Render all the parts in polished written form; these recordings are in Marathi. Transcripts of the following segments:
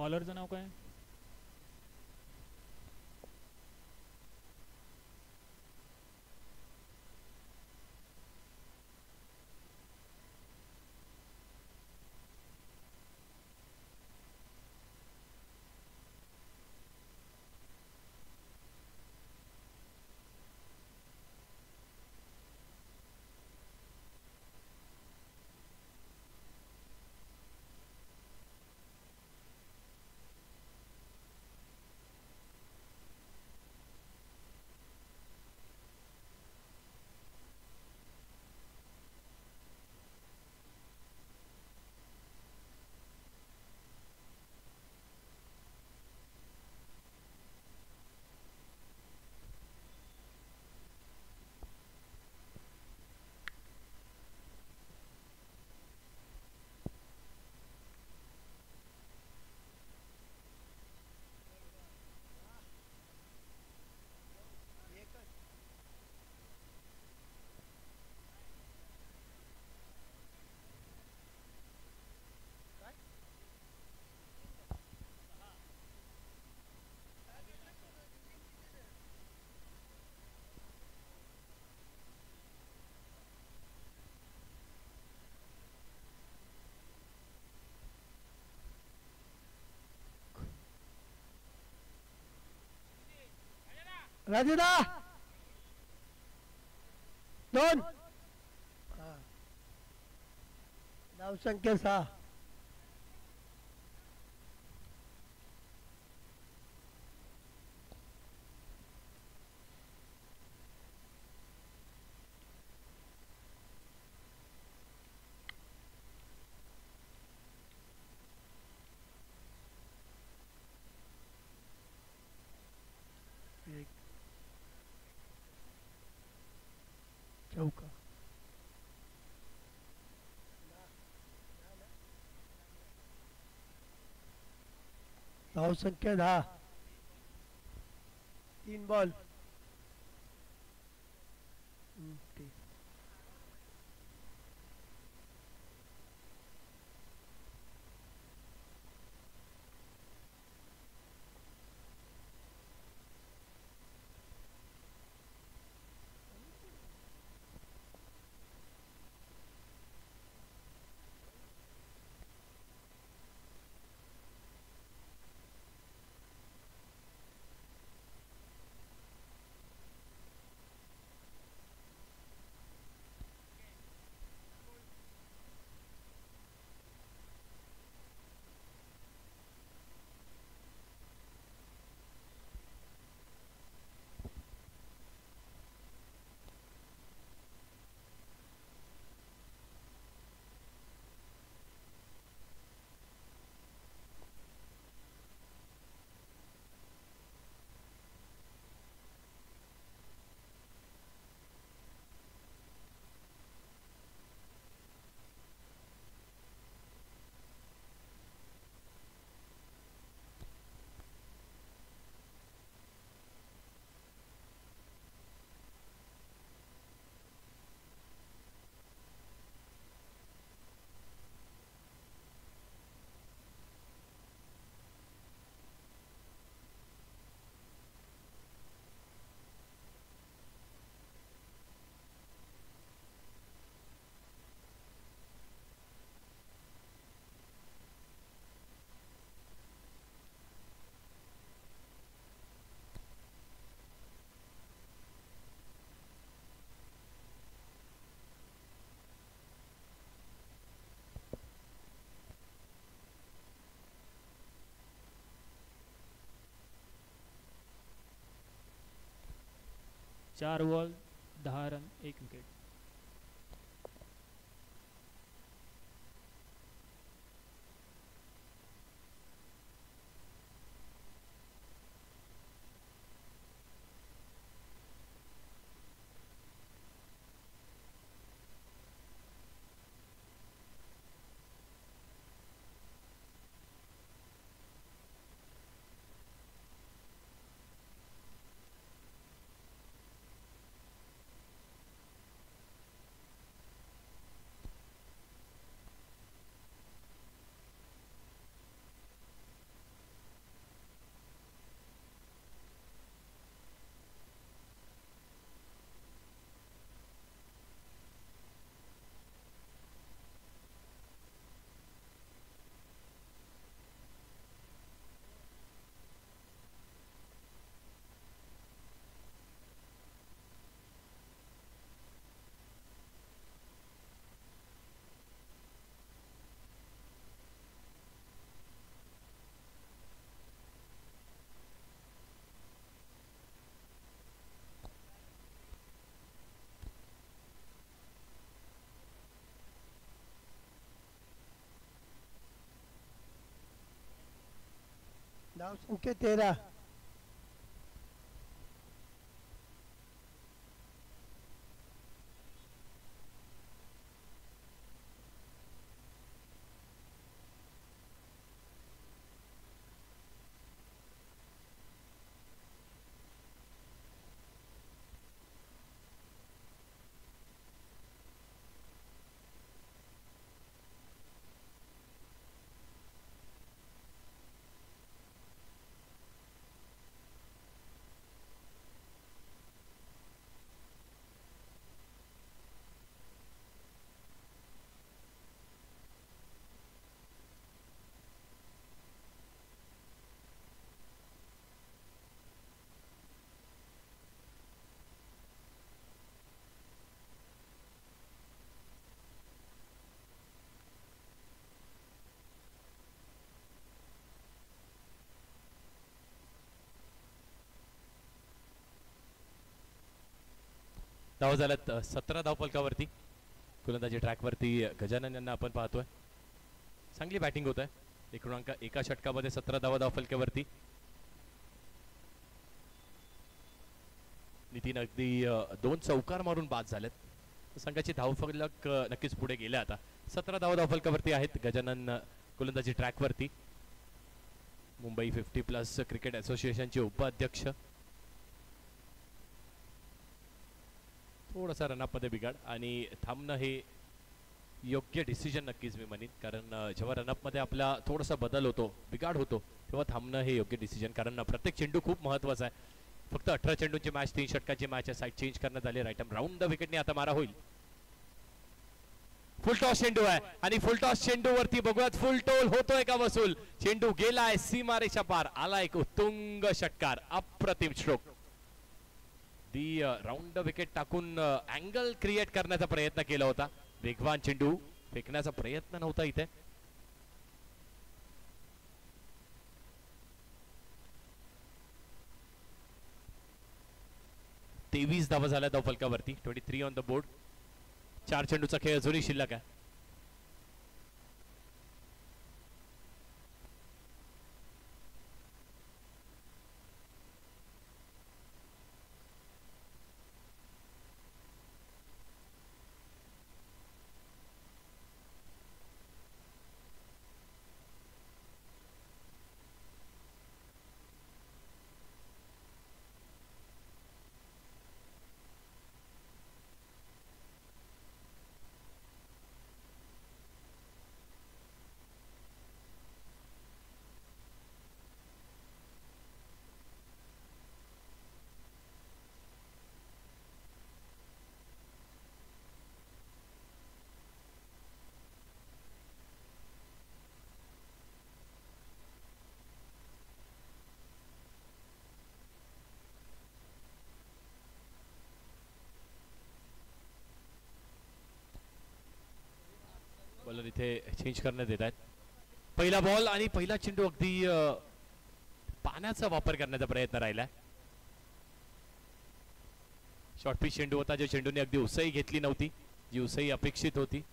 बॉलरचं नाव काय? राजूदा दोन धावसंख्या 6. चौका धावसंख्या 10. 3 बॉल. चार बॉल 10 रन 1 विकेट. धावसंख्या 13. धाव झाल्यात 17 धावफलकावरती. गोलंदाजी ट्रॅकवरती गजानन यांना आपण पाहतोय. चांगली बॅटिंग होत आहे. एका षटकामध्ये 17 धावा धावफलकावरती. नितीन अगदी 2 चौकार मारून बाद झालेत. संघाची धावफलक नक्कीच पुढे गेले. आता 17 धावा धावफलकावरती आहेत गजानन गोलंदाजी ट्रॅकवरती. मुंबई 50+ क्रिकेट असोसिएशनचे उपाध्यक्ष. थोडासा रनअपमध्ये बिघाड आणि थांबणं हे योग्य डिसिजन नक्कीच मी म्हणेन. कारण जेव्हा रनअपमध्ये आपला थोडासा बदल होतो, बिघाड होतो, तेव्हा थांबणं हे योग्य डिसिजन. कारण प्रत्येक चेंडू खूप महत्त्वाचा आहे. फक्त 18 चेंडूंची मॅच, 3 षटकाची मॅच आहे. साईड चेंज करण्यात आली. राईट आर्म राऊंड द विकेटने आता मारा होईल. फुल टॉस चेंडू आहे आणि फुल टॉस चेंडू वरती बघूयात फुल टोल होतोय का वसूल. चेंडू गेलाय सीमारेषा पार. आला एक उत्तुंग षटकार. अप्रतिम stroke. The round the wicket टाकून अँगल क्रिएट करण्याचा प्रयत्न केला होता. वेगवान चेंडू फेकण्याचा प्रयत्न नव्हता इथे. तेवीस धावा झाल्या धावफलकावरती. 23 ऑन द बोर्ड. 4 चेंडूचा खेळ अजूनही शिल्लक आहे. बॉलर इथे चेंज करण्यात येत आहेत. पहिला बॉल आणि पहिला चेंडू अगदी पाण्याचा वापर करण्याचा प्रयत्न राहिला. शॉर्ट पिच चेंडू होता. जो चेंडूने अगदी उसई घेतली नव्हती, जी उसई अपेक्षित होती.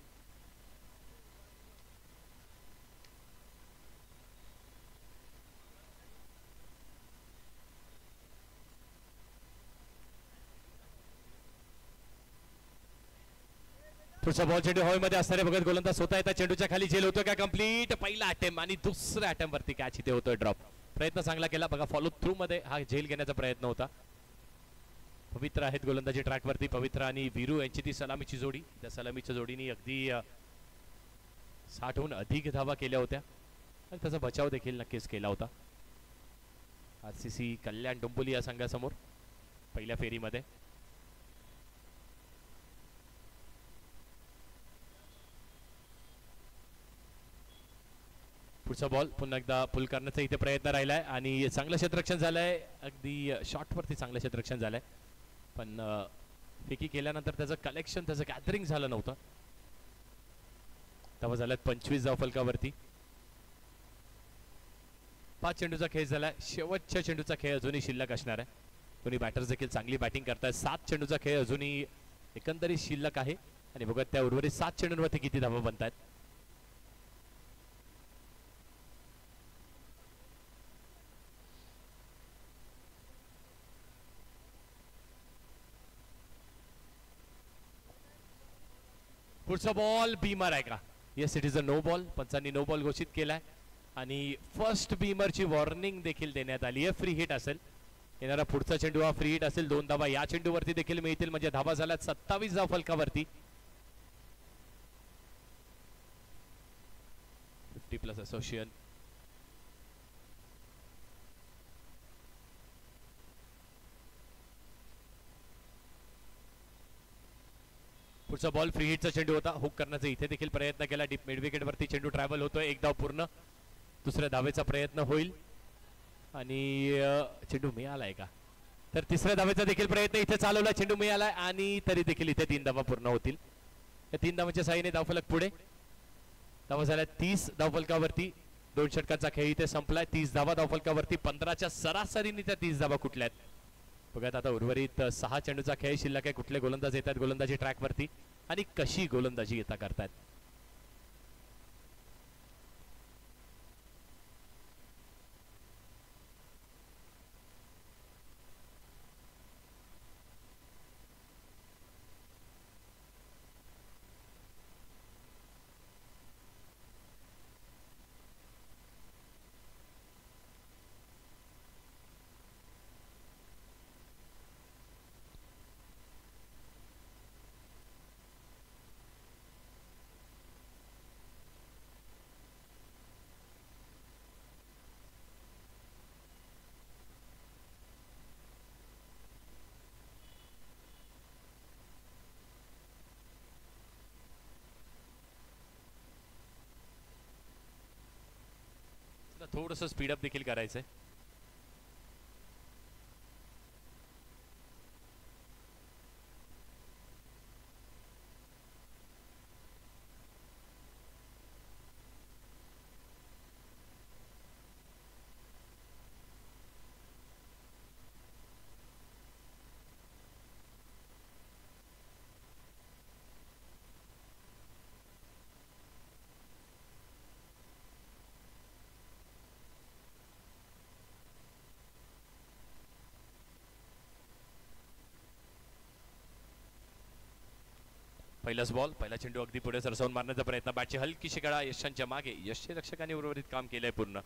पुढचा बॉल चेंडू हवेमध्ये असणारे बघत गोलंदाज स्वतः येतात. चेंडूच्या खाली झेल होतो का कंप्लीट. पहिला अटेम्प्ट आणि दुसऱ्या अटेम्प्ट वरती कॅच इथे होतोय ड्रॉप. प्रयत्न चांगला केला बघा. फॉलो थ्रू मध्ये हा झेल घेण्याचा प्रयत्न होता. पवित्र आहेत गोलंदाजी ट्रॅकवरती. पवित्र आणि वीरू यांची ती सलामीची जोडी. त्या सलामीच्या जोडीने अगदी 60हून अधिक धावा केल्या होत्या आणि त्याचा बचाव देखील नक्कीच केला होता. RCC कल्याण डोंबिवली या संघासमोर पहिल्या फेरीमध्ये. पुढचा बॉल पुन्हा एकदा पुल करण्याचा इथे प्रयत्न राहिलाय आणि चांगलं क्षेत्ररक्षण झालंय. अगदी शॉर्टवरती चांगलं क्षेत्ररक्षण झालंय, पण फेकी केल्यानंतर त्याचं कलेक्शन, त्याचं गॅदरिंग झालं नव्हतं. तेव्हा झाल्यात 25 धावफलकावरती. 5 चेंडूचा खेळ झालाय. शेवटच्या चेंडूचा खेळ अजूनही शिल्लक असणार आहे. दोन्ही बॅटर्स देखील चांगली बॅटिंग करतायत. 7 चेंडूचा खेळ अजूनही एकंदरीत शिल्लक आहे आणि बघत त्या उर्वरित 7 चेंडूंवरती किती धावा बनतायत. पुढचा बॉल बीमर आहे का? Yes, it is a no ball. पंचांनी नो बॉल घोषित केलाय आणि फर्स्ट बीमरची वॉर्निंग देखील देण्यात आली आहे. फ्री हिट असेल. येणारा पुढचा चेंडू हा फ्री हिट असेल. 2 धावा या चेंडूवरती देखील मिळतील, म्हणजे धावा झाल्यात 27 धाव फलकावरती. 50+ असोसिएशन. पुढचा बॉल फ्री हिटचा चेंडू होता. हुक करण्याचा इथे देखील प्रयत्न केला. डीप मिड विकेट वरती चेंडू ट्रॅव्हल होतोय. 1 धाव पूर्ण. दुसऱ्या धावेचा प्रयत्न होईल आणि चेंडू मिळालाय का? तर तिसऱ्या धावेचा देखील प्रयत्न इथे चालवला. चेंडू मिळालाय आणि तरी देखील इथे 3 धावा पूर्ण होतील. या 3 धावांच्या साहाय्याने धावफलक पुढे. धावा झाल्या 30 धावफलकावरती. 2 षटकांचा खेळ इथे संपलाय. 30 धावा धावफलकावरती. 15च्या सरासरीने त्या 30 धावा कुठल्यात बघा. आता उर्वरित 6 चेंडूचा खेळ शिल्लक आहे. कुठले गोलंदाज येतात गोलंदाजी ट्रॅक वरती आणि कशी गोलंदाजी येता करतात. थोडंसं स्पीडअप देखील करायचंय. पहिलाच बॉल. पहिला चेंडू अगदी पुढे सरसावून मारण्याचा प्रयत्न. बॅटची हलकीशी गळा यशांच्या मागे. यशच्या रक्षकांनी उर्वरित काम केलंय पूर्ण.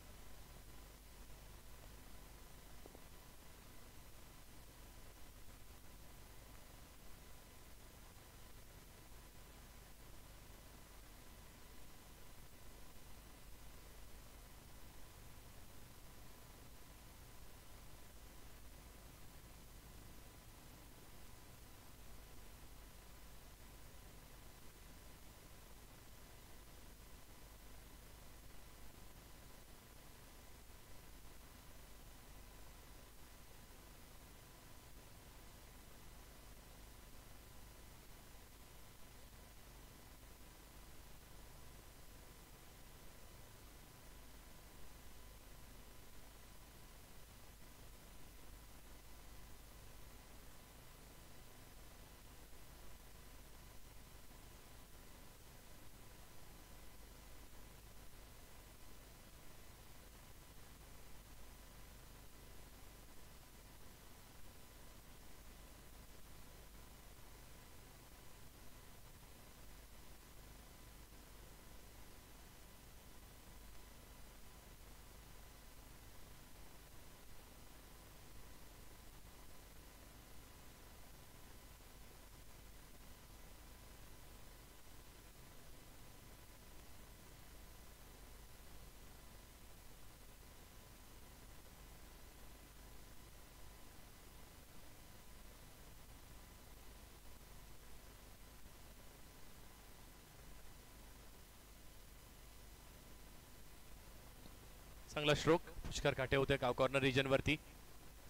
चांगला स्ट्रोक. पुष्कर काटे होते काव कॉर्नर रिजन वरती.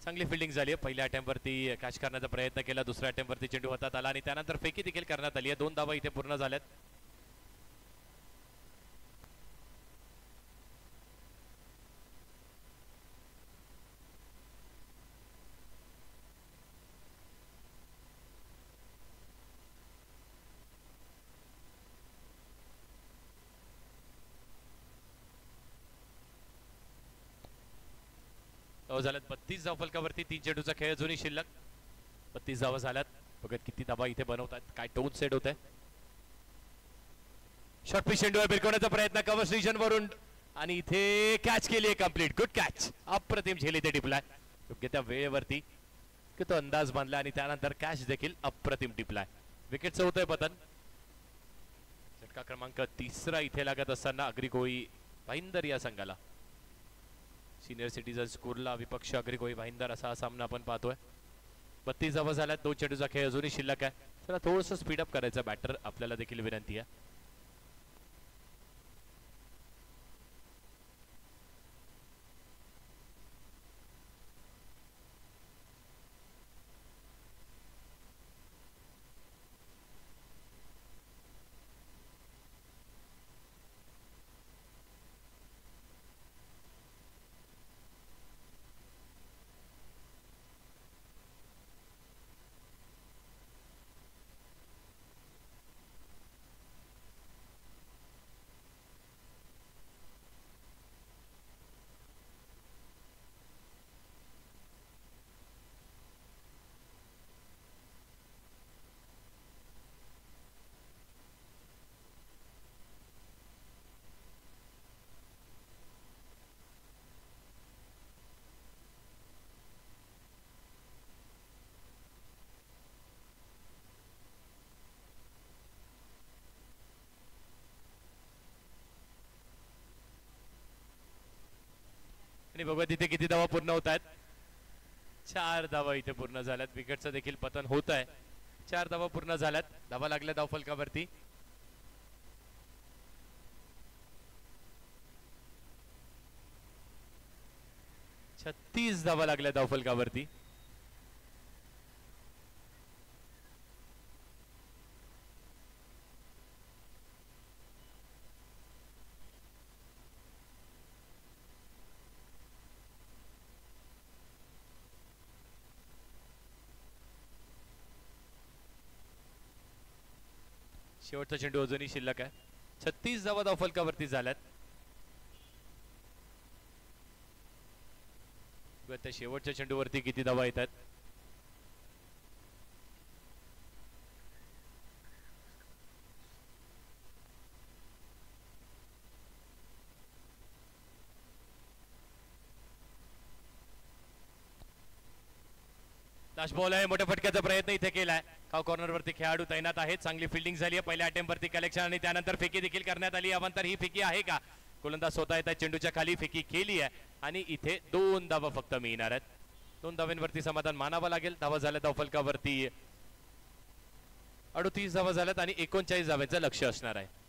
चांगली फिल्डिंग झाली आहे. पहिल्या अटेम्प्ट वरती कॅच करण्याचा प्रयत्न केला. दुसऱ्या अटेम्प्ट वरती चेंडू हातात आला आणि त्यानंतर फेकी देखील करण्यात आली आहे. 2 धावा इथे पूर्ण झाल्यात. झाल्यात 32 धाव फलकावरती. 3 चेंडूचा खेळ अजूनही शिल्लक. 32 धावा झाल्यात. बघत किती धावा इथे बनवतात. काय टोन सेट होत आहे. शॉर्टपिच चेंडूवर भिरकवण्याचा प्रयत्न कव्हर रिजन वरून आणि इथे कॅच केली आहे कंप्लीट. Good catch. अप्रतिम झेल इथे टिपलाय योग्य त्या वेळेवरती की तो अंदाज बांधला आणि त्यानंतर कॅच देखील अप्रतिम टिपलाय. विकेटचं होतंय पतन. झटका क्रमांक 3 इथे लागत असताना अग्रिकोळी भाईंदर या संघाला. सिनियर सिटीजन स्कोरला विपक्ष अग्रिकोळी भाईंदर असा हा सामना आपण पाहतोय. 32 धावा झाल्यात. 2 चेंडूचा खेळ अजूनही शिल्लक आहे. चला थोडंसं स्पीडअप करायचं बॅटर आपल्याला देखील विनंती आहे. आणि बघा तिथे किती धावा पूर्ण होत आहेत. 4 धावा इथे पूर्ण झाल्यात. विकेटचं देखील पतन होत आहे. 4 धावा पूर्ण झाल्यात. धावा लागल्या धावफलकावरती. छत्तीस धावा लागल्या धावफलकावरती. शेवटचा चेंडू अजूनही शिल्लक आहे. 36 धावा धावफलकावरती झाल्यात. त्या शेवटच्या चेंडूवरती किती धावा येतात. लास्ट बॉल आहे. मोठ्या फटक्याचा प्रयत्न इथे केलाय. काव कॉर्नर वरती खेळाडू तैनात आहेत. चांगली फिल्डिंग झाली आहे. पहिल्या अटेम्प्ट वरती कलेक्शन आणि त्यानंतर फेकी देखील करण्यात आली. अवंतर ही फेकी आहे का. गोलंदाज स्वतः येतात. चेंडूच्या खाली फेकी केली आहे आणि इथे 2 धावा फक्त मिळणार आहेत. 2 धाव्यांवरती समाधान मानावं लागेल. धावा झाल्या धावफलकावरती 38 धावा झाल्यात आणि 39 धाव्यांचं लक्ष असणार आहे.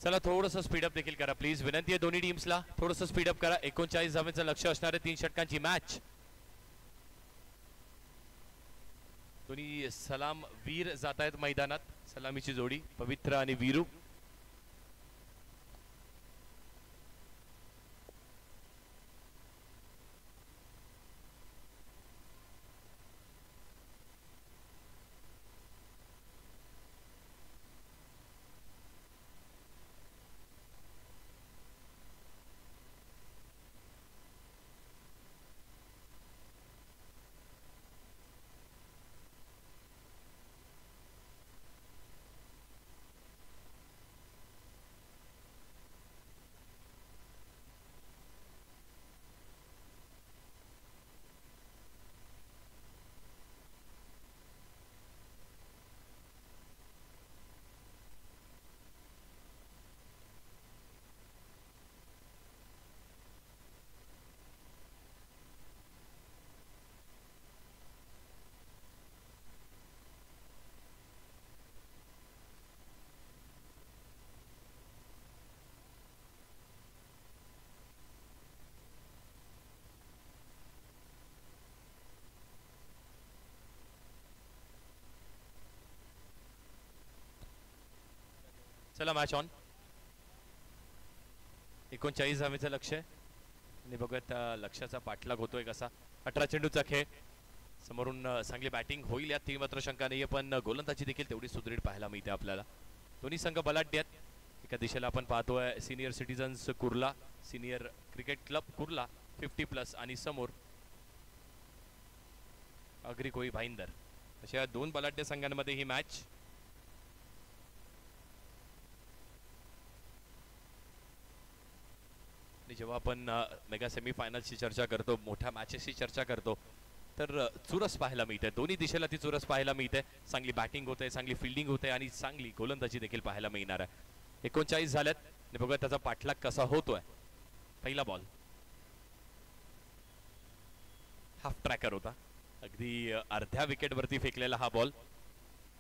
चला थोडंसं स्पीडअप देखील करा प्लीज, विनंती आहे दोन्ही टीम्सला, थोडंसं स्पीडअप करा. 39 धावांचं लक्ष असणारे 3 षटकांची मॅच. दोन्ही सलाम वीर जात आहेत मैदानात, सलामीची जोडी पवित्र आणि वीरू. चला मॅच ऑन. 39 धावेचं लक्ष आहे आणि बघत लक्षाचा पाठलाग होतोय कसा. 18 चेंडूचा खेळ, समोरून चांगली बॅटिंग होईल यात ती मात्र शंका नाहीये, पण गोलंदाजी देखील तेवढी सुदृढ पाहायला मिळते आपल्याला. दोन्ही संघ बलाढ्य आहेत. एका दिशेला आपण पाहतोय senior citizens Kurla, senior cricket club Kurla 50+ आणि समोर अग्री कोळी भाईंदर. अशा 2 बलाढ्य संघांमध्ये ही मॅच. जेव्हा आपण मेगा सेमीफायनल्सची चर्चा करतो, मोठ्या मॅचेसची चर्चा करतो, तर चुरस पाहायला मिळते. दोन्ही दिशेला ती चुरस पाहायला मिळते. चांगली बॅटिंग होते, चांगली फिल्डिंग होते आणि चांगली गोलंदाजी देखील पाहायला मिळणार आहे. 39 झाल्यात आणि बघा त्याचा पाठलाग कसा होतोय. पहिला बॉल हाफ ट्रॅकर होता, अगदी अर्ध्या विकेटवरती फेकलेला हा बॉल.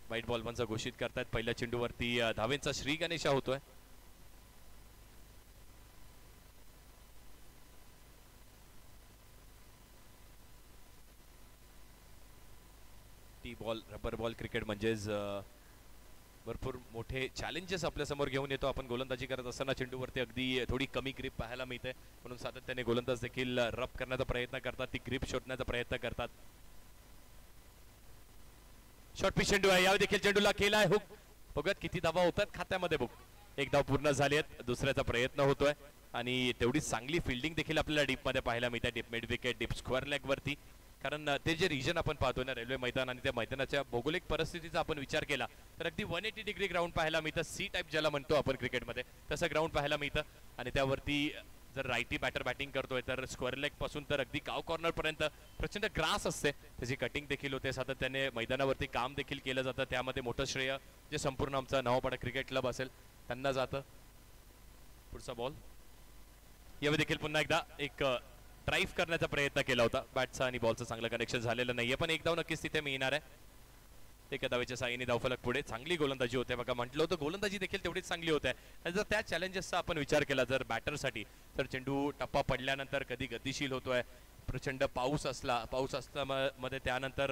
वाईट बॉल पंच घोषित करतायत. पहिल्या चेंडूवरती धावेंचा श्री गणेशा होतोय. T ball rubber ball cricket म्हणजेच भरपूर मोठे चॅलेंजेस आपल्या समोर घेऊन येतो आपण गोलंदाजी करत असताना. चेंडूवरती अगदी थोडी कमी ग्रिप पाहायला मिळते, म्हणून सातत्याने गोलंदाज देखील रब करण्याचा प्रयत्न करतात, ती ग्रिप शोधण्याचा प्रयत्न करतात. शॉर्ट पिच चेंडू आहे, यावेळी देखील चेंडूला केलाय हुक. बघूयात किती धावा होतात खात्यामध्ये. बुक एक धाव पूर्ण झाली आहे, दुसऱ्याचा प्रयत्न होतोय आणि तेवढी चांगली फिल्डिंग देखील आपल्याला डीप मध्ये पाहायला मिळते. Deep mid wicket, deep square leg वरती. कारण ते जे रिजन आपण पाहतोय ना रेल्वे मैदान, आणि त्या मैदानाच्या भौगोलिक परिस्थितीचा आपण विचार केला तर अगदी 180 डिग्री ग्राउंड पाहायला मिळतं. सी टाईप ज्याला म्हणतो आपण क्रिकेटमध्ये, तसं ग्राउंड पाहायला मिळतं. आणि त्यावरती जर रायटी बॅटर बॅटिंग करतोय तर स्क्वेअर लेग पासून तर अगदी काव कॉर्नर पर्यंत प्रचंड ग्रास असते, त्याची कटिंग देखील होते. सातत्याने मैदानावरती काम देखील केलं जातं. त्यामध्ये मोठं श्रेय जे संपूर्ण आमचा नवापाडा क्रिकेट क्लब असेल त्यांना जातं. पुढचा बॉल यावेळी देखील पुन्हा एकदा एक ड्राईव्ह करण्याचा प्रयत्न केला होता. बॅटचा आणि बॉलचं चांगलं कनेक्शन झालेलं नाहीये, पण एक धाव नक्कीच तिथे मिळणार आहे. एका धावेच्या साहाय्याने धावफलक पुढे. चांगली गोलंदाजी होते बघा, म्हटलं होतं गोलंदाजी देखील तेवढीच चांगली होते. आणि जर त्या चॅलेंजेसचा आपण विचार केला जर बॅटरसाठी, तर चेंडू टप्पा पडल्यानंतर कधी गतिशील होतोय, प्रचंड पाऊस असला मध्ये त्यानंतर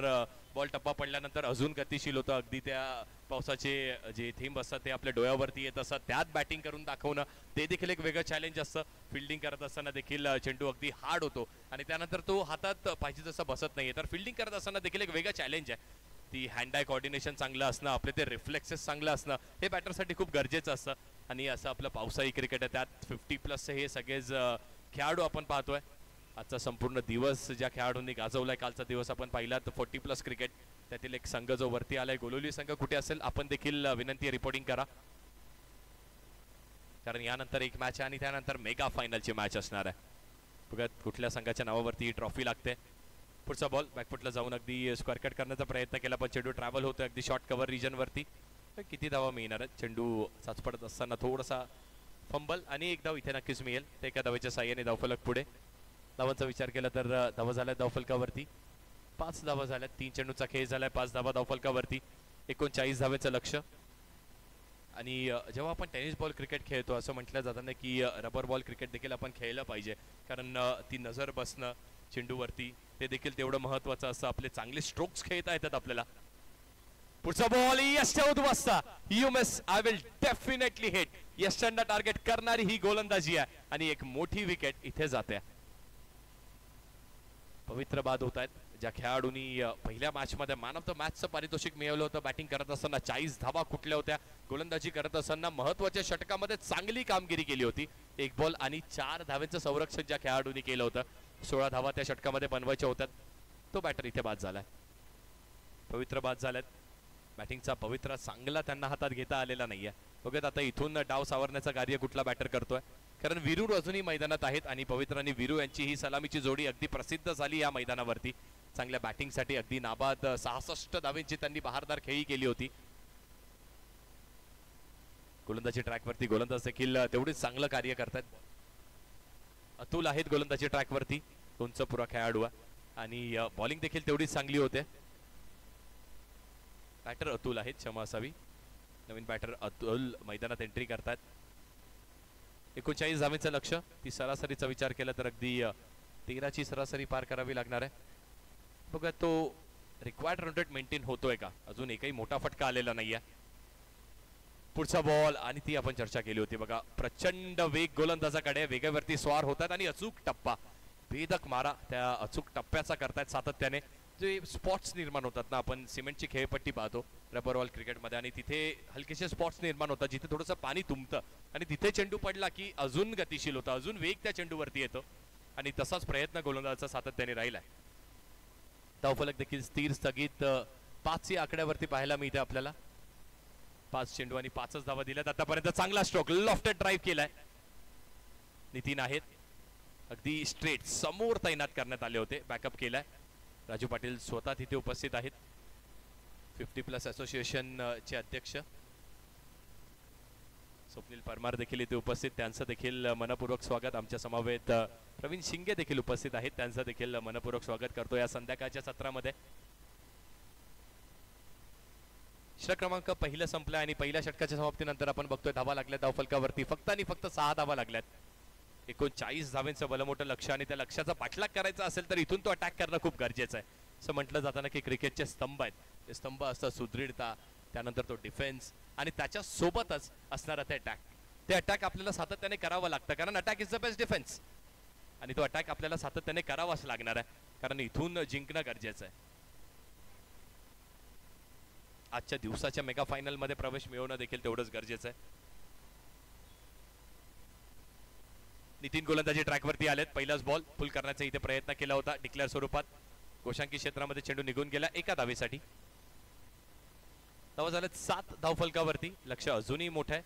बॉल टप्पा पडल्यानंतर अजून गतिशील होतं. अगदी त्या पावसाचे जे थेंब असतात ते आपल्या डोळ्यावरती येत असतात, त्यात बॅटिंग करून दाखवणं ते देखील एक वेगळं चॅलेंज असतं. फिल्डिंग करत असताना देखील चेंडू अगदी हार्ड होतो आणि त्यानंतर तो हातात पाहिजे तसं बसत नाहीये. तर फिल्डिंग करत असताना देखील एक वेगळं चॅलेंज आहे. ती हँड आय कोऑर्डिनेशन चांगलं असणं, आपले ते रिफ्लेक्सेस चांगलं असणं हे बॅटरसाठी खूप गरजेचं असतं. आणि असं आपलं पावसाळी क्रिकेट आहे, त्यात 50+ हे सगळेच खेळाडू आपण पाहतोय. आजचा संपूर्ण दिवस ज्या खेळाडूंनी गाजवलाय, कालचा दिवस आपण पाहिला तर 40+ क्रिकेट, त्यातील एक संघ जो वरती आलाय गोलोली संघ कुठे असेल आपण देखील विनंती रिपोर्टिंग करा, कारण यानंतर एक मॅच आहे आणि त्यानंतर मेगा फायनलची मॅच असणार आहे. बघा कुठल्या संघाच्या नावावरती ही ट्रॉफी लागते. पुढचा बॉल बॅकफुटला जाऊन अगदी स्क्वेअर कट करण्याचा प्रयत्न केला, पण चेंडू ट्रॅव्हल होतोय अगदी शॉर्ट कव्हर रिजन वरती. किती धावा मिळणार आहेत? चेंडू चाचपडत असताना थोडासा फंबल आणि एक धाव इथे नक्कीच मिळेल. ते एका धावेच्या साह्याने धावफलक पुढे. धावांचा विचार केला तर धावा झाल्या धावफलकावरती 5 धावा झाल्यात. 3 चेंडूचा खेळ झालाय, 5 धावा धावफलकावरती. 39 धावेचं लक्ष. आणि जेव्हा आपण टेनिस बॉल क्रिकेट खेळतो असं म्हटलं जातं ना की रबर बॉल क्रिकेट देखील आपण खेळलं पाहिजे, कारण ती नजर बसणं चेंडूवरती ते देखील तेवढं महत्वाचं असतं. आपले चांगले स्ट्रोक्स खेळता येतात आपल्याला. पुढचा बॉल यशच्या उद्वासता, you miss, I will definitely hit. यशचंदा टार्गेट करणारी ही गोलंदाजी आहे आणि एक मोठी विकेट इथे जाते. पवित्र बाद होत आहेत. ज्या खेळाडूंनी पहिल्या मॅच मध्ये मॅन ऑफ द मॅचचं पारितोषिक मिळवलं होतं, बॅटिंग करत असताना 40 धावा कुठल्या होत्या, गोलंदाजी करत असताना महत्वाच्या षटकामध्ये चांगली कामगिरी केली होती. 1 बॉल आणि 4 धावेचं संरक्षण ज्या खेळाडूंनी केलं होतं, 16 धावा त्या षटकामध्ये बनवायच्या होत्या, तो बॅटर इथे बाद झालाय. पवित्र बाद झाल्यात. बॅटिंगचा पवित्रा चांगला त्यांना हातात घेता आलेला नाहीये. बघत आता इथून डाव सावरण्याचं कार्य कुठला बॅटर करतोय, कारण वीरू अजूनही मैदानात आहेत आणि पवित्र आणि वीरू यांची ही सलामीची जोडी अगदी प्रसिद्ध झाली या मैदानावरती. चांगल्या बॅटिंगसाठी अगदी नाबाद 66 धावेंची त्यांनी बहारदार खेळी केली होती. गोलंदाजी ट्रॅकवरती गोलंदाज देखील तेवढेच चांगलं कार्य करतात. अतुल आहेत गोलंदाजी ट्रॅकवरती, उंच पुरा खेळाडू आणि बॉलिंग देखील तेवढीच चांगली होते. बॅटर अतुल आहेत, क्षमा असावी. नवीन बॅटर अतुल मैदानात एंट्री करतात. 39 धावेचं लक्ष, ती सरासरीचा विचार केला तर अगदी 13ची सरासरी पार करावी लागणार आहे. बघा तो रिक्वायर्ड रन रेट मेंटेन होतोय का, अजून एकही मोठा फटका आलेला नाहीये. पुढचा बॉल आणि ती आपण चर्चा केली होती. बघा प्रचंड वेग गोलंदाजाकडे, वेगावरती स्वार होतात आणि अचूक टप्पा, भेदक मारा त्या अचूक टप्प्याचा करतायत सातत्याने. जे स्पॉट्स निर्माण होतात ना, आपण सिमेंटची खेळपट्टी पाहतो रबर बॉल क्रिकेटमध्ये आणि तिथे हलकेसे स्पॉट्स निर्माण होतात जिथे थोडंसं पाणी तुंबतं आणि तिथे चेंडू पडला की अजून गतिशील होतं, अजून वेग त्या चेंडूवरती येतो आणि तसाच प्रयत्न गोलंदाजाचा सातत्याने राहिलाय. धावफलक देखील स्थिर स्थगित 5 या आकड्यावरती पाहायला मिळते आपल्याला. 5 चेंडू आणि 5च धावा दिल्यात आतापर्यंत. चांगला स्ट्रोक, लॉफ्टेड ड्राईव्ह केलाय. नितीन आहेत अगदी स्ट्रेट समोर तैनात करण्यात आले होते, बॅकअप केलाय. राजू पाटील स्वतः तिथे उपस्थित आहेत, 50+ असोसिएशन चे अध्यक्ष. स्वप्नील परमार देखील इथे उपस्थित, त्यांचं देखील मनपूर्वक स्वागत. आमच्या समवेत प्रवीण शिंगे देखील उपस्थित आहेत, त्यांचं देखील मनपूर्वक स्वागत करतो या संध्याकाळच्या सत्रामध्ये. षटक क्रमांक पहिलं संपलं आणि पहिल्या षटकाच्या समाप्तीनंतर आपण बघतोय धावा लागल्या धावफलकावरती. फक्त आणि फक्त 6 धावा लागल्यात. 39 धावेंचं भलमोठं लक्ष आणि त्या लक्ष्याचा पाठलाग करायचा असेल तर इथून तो अटॅक करणं खूप गरजेचं आहे. असं म्हटलं जातं ना की क्रिकेटचे स्तंभ आहेत, ते स्तंभ असतात सुदृढता, त्यानंतर तो डिफेन्स आणि त्याच्या सोबतच असणारा ते अटॅक. ते अटॅक आपल्याला सातत्याने करावं लागतं, कारण attack is the best defence आणि तो अटॅक आपल्याला सातत्याने करावाच लागणार आहे, कारण इथून जिंकणं गरजेचं आहे. आजच्या दिवसाच्या मेगा फायनल मध्ये प्रवेश मिळवणं देखील तेवढंच गरजेचं आहे. नितीन गोलंदाजी ट्रॅकवरती आलेत. पहिलाच बॉल फुल करण्याचा इथे प्रयत्न केला होता डिक्लेअर स्वरूपात. गोशांकी क्षेत्रामध्ये चेंडू निघून गेला एका धावेसाठी. धावा झाल्यात 7 धावफलकावरती. लक्ष अजूनही मोठं आहे.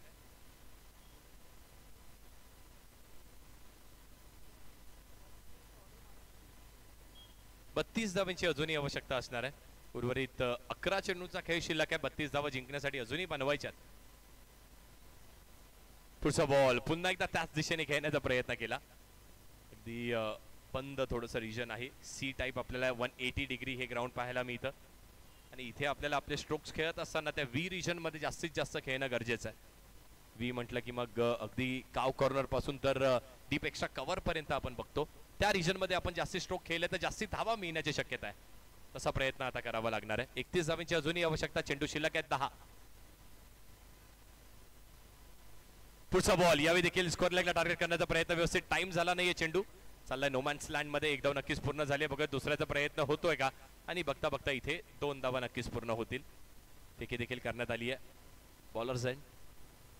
बत्तीस धावांची अजूनही आवश्यकता असणार आहे. उर्वरित 11 चेंडूचा खेळ शिल्लक आहे. 32 धावा जिंकण्यासाठी अजूनही बनवायच्यात. पुढचा बॉल पुन्हा एकदा त्याच दिशेने खेळण्याचा प्रयत्न केला. अगदी बंद थोडंसं रिजन आहे. सी टाईप आपल्याला 180 डिग्री हे ग्राउंड पाहायला मिळतं आणि इथे आपल्याला आपले स्ट्रोक्स खेळत असताना त्या व्ही रिजन मध्ये जास्तीत जास्त खेळणं गरजेचं आहे. व्ही म्हटलं की मग अगदी काव कॉर्नर पासून तर डीप एक्स्ट्रा कव्हर पर्यंत आपण बघतो. त्या रिजन मध्ये आपण जास्ती स्ट्रोक खेळले तर जास्ती धावा मिळण्याची शक्यता आहे. तसा प्रयत्न आता करावा लागणार आहे. 31 धावांची अजूनही आवश्यकता. चेंडू शिल्लक आहेत 10. पुढचा बॉल यावेळी देखील स्कोर लेगला टार्गेट करण्याचा प्रयत्न. व्यवस्थित टाइम झाला नाहीये. चेंडू चाललाय नोमॅन्स लँड मध्ये. 1 धाव नक्कीच पूर्ण झाली. बघत दुसऱ्याचा प्रयत्न होतोय का आणि बघता बघता इथे 2 धावा नक्कीच पूर्ण होतील. फेकी देखील करण्यात आली आहे. बॉलर्स एंड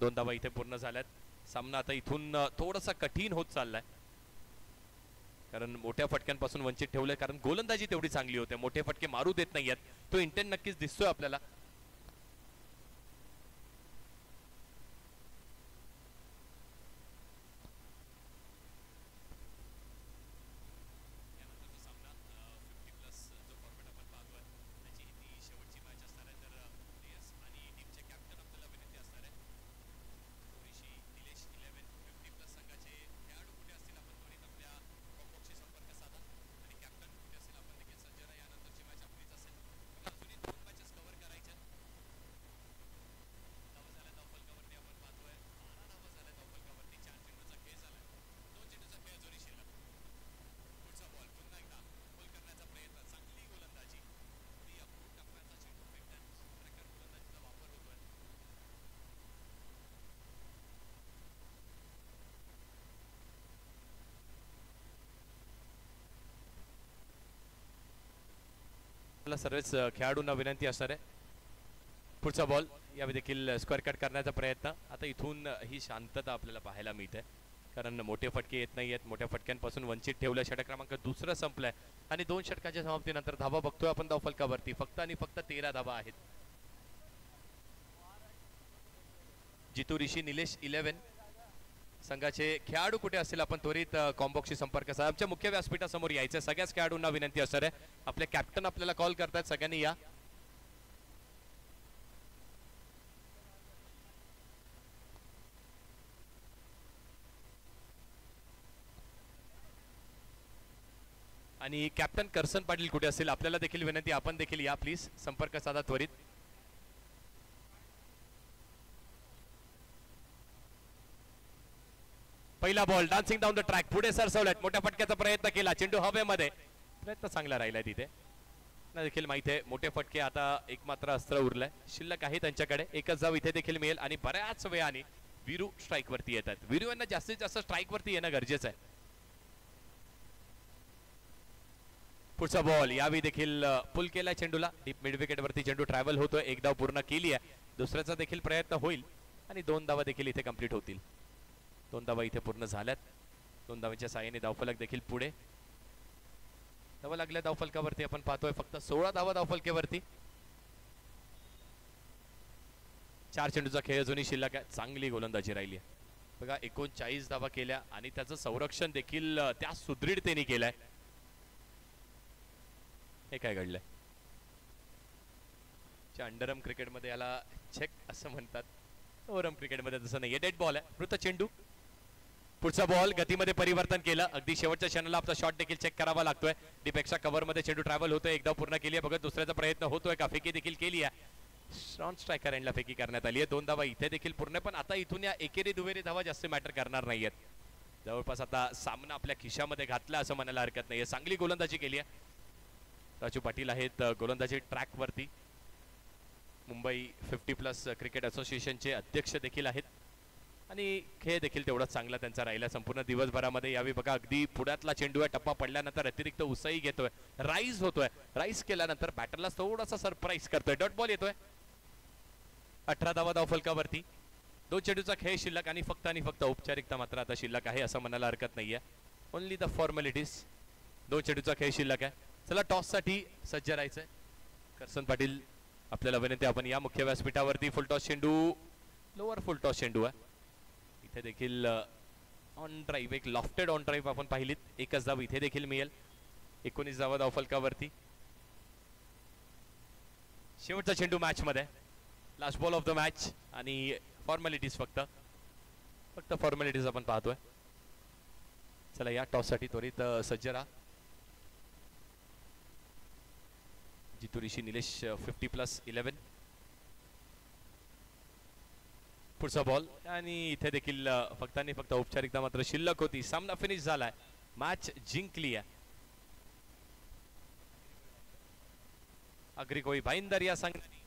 2 धावा इथे पूर्ण झाल्यात. सामना आता इथून थोडासा कठीण होत चाललाय, कारण मोठ्या फटक्यांपासून वंचित ठेवलंय, कारण गोलंदाजी तेवढी चांगली होते. मोठे फटके मारू देत नाहीयेत. तो इंटेंट नक्कीच दिसतोय आपल्याला. मला सर्वच खेळाडूंना विनंती असणार आहे. पुढचा बॉल यावेळी देखील स्क्वेअर कट करण्याचा प्रयत्न. आता इथून ही शांतता आपल्याला पाहायला मिळते कारण मोठे फटके येत नाही आहेत. मोठ्या फटक्यांपासून वंचित ठेवलं. षटक क्रमांक दुसरं संपलंय आणि 2 षटकाच्या समाप्तीनंतर धावा बघतोय आपण धावफलकावरती फक्त आणि फक्त 13 धावा आहेत. जितू ऋषी निलेश 11 संघाचे खेळाडू कुठे असतील आपण त्वरित कॉम्बॉक्सशी संपर्क साधा. आमच्या मुख्य व्यासपीठासमोर यायचं. सगळ्याच खेळाडूंना विनंती असणार आहे. आपले कॅप्टन आपल्याला कॉल करतात. सगळ्यांनी या. आणि कॅप्टन करसन पाटील कुठे असतील आपल्याला देखील विनंती. आपण देखील या प्लीज. संपर्क साधा त्वरित. पहिला ball dancing down the track पुढे सरसवल्यात. मोठ्या फटक्याचा प्रयत्न केला. चेंडू हवेमध्ये. प्रयत्न चांगला राहिलाय तिथे. देखील माहिती आहे मोठे फटके आता एक मात्र अस्त्र उरलंय. शिल्लक आहे त्यांच्याकडे. एकच धाव इथे देखील मिळेल आणि बऱ्याच वेळाने वीरू स्ट्राईक वरती येतात. वीरू यांना जास्तीत जास्त स्ट्राईक वरती येणं गरजेचं आहे. पुढचा बॉल यावेळी देखील पुल केलाय चेंडूला. डीप मिड विकेट वरती चेंडू ट्रॅव्हल होतोय. एक धाव पूर्ण केली आहे. दुसऱ्याचा देखील प्रयत्न होईल आणि 2 धावा देखील इथे कंप्लीट होतील. 2 धावा इथे पूर्ण झाल्यात. 2 धावांच्या साहाय्याने धावफलक देखील पुढे. धावा लागल्या धावफलकावरती आपण पाहतोय फक्त 16 धावा धावफलकेवरती. 4 चेंडूचा खेळ अजूनही शिल्लक आहे. चांगली गोलंदाजी राहिली आहे बघा. 39 धावा केल्या आणि त्याचं संरक्षण देखील त्या सुदृढतेने केलंय. हे काय घडलंय? अंडरम क्रिकेटमध्ये याला चेक असं म्हणतात. ओव्हरम क्रिकेटमध्ये तसं नाही. डेड बॉल आहे. मृत चेंडू. पुढचा बॉल गतीमध्ये परिवर्तन केलं. अगदी शेवटच्या क्षणाला आपला शॉट देखील चेक करावा लागतोय. डीपेक्षा कव्हरमध्ये चेंडू ट्रॅव्हल होतोय. एक धाव पूर्ण केली आहे. बघत दुसऱ्याचा प्रयत्न होतोय का? फेकी देखील केली आहे. नॉन स्ट्रायकर एंडला फेकी करण्यात आली आहे. 2 धावा इथे देखील पूर्ण. पण आता इथून या एकेरी दुहेरी धावा जास्त मॅटर करणार नाहीयेत. जवळपास आता सामना आपल्या खिशामध्ये घातला असं म्हणायला हरकत नाहीये. चांगली गोलंदाजी केली आहे. राजू पाटील आहेत गोलंदाजी ट्रॅक वरती. मुंबई 50+ क्रिकेट असोसिएशनचे अध्यक्ष देखील आहेत आणि खेळ देखील तेवढाच चांगला त्यांचा राहिला संपूर्ण दिवसभरामध्ये. यावेळी बघा अगदी पुढ्यातला चेंडू आहे. टप्पा पडल्यानंतर अतिरिक्त उसई घेतोय. राईज होतोय. राईज केल्यानंतर बॅटरला थोडासा सरप्राईज करतोय. डॉट बॉल येतोय. 18 धावा धावफलकावरती. 2 चेंडूचा खेळ शिल्लक आणि फक्त औपचारिकता मात्र आता शिल्लक आहे असं म्हणायला हरकत नाहीये. Only the formalities. 2 चेंडूचा खेळ शिल्लक आहे. चला टॉस साठी सज्ज राहायचंय. करसन पाटील आपल्याला विनंती. आपण या मुख्य व्यासपीठावरती. फुल टॉस चेंडू. लोअर फुल टॉस चेंडू आहे. इथे देखील ऑन ड्राईव्ह एक लॉफ्टेड ऑन ड्राईव्ह आपण पाहिलीत. एकच धाव इथे देखील मिळेल. 19 धावा धावफलकावरती. शेवटचा चेंडू मॅच मध्ये. Last ball of the match आणि फॉर्मॅलिटीज फक्त फॉर्मॅलिटीज आपण पाहतोय. चला या टॉस साठी त्वरित सज्ज राहा. जितू ऋषी निलेश 50+11. पुढचा बॉल आणि इथे देखील फक्त औपचारिकता मात्र शिल्लक होती. सामना फिनिश झालाय. मॅच जिंकली आहे. अग्रिकोळी भाईंदर या संघाने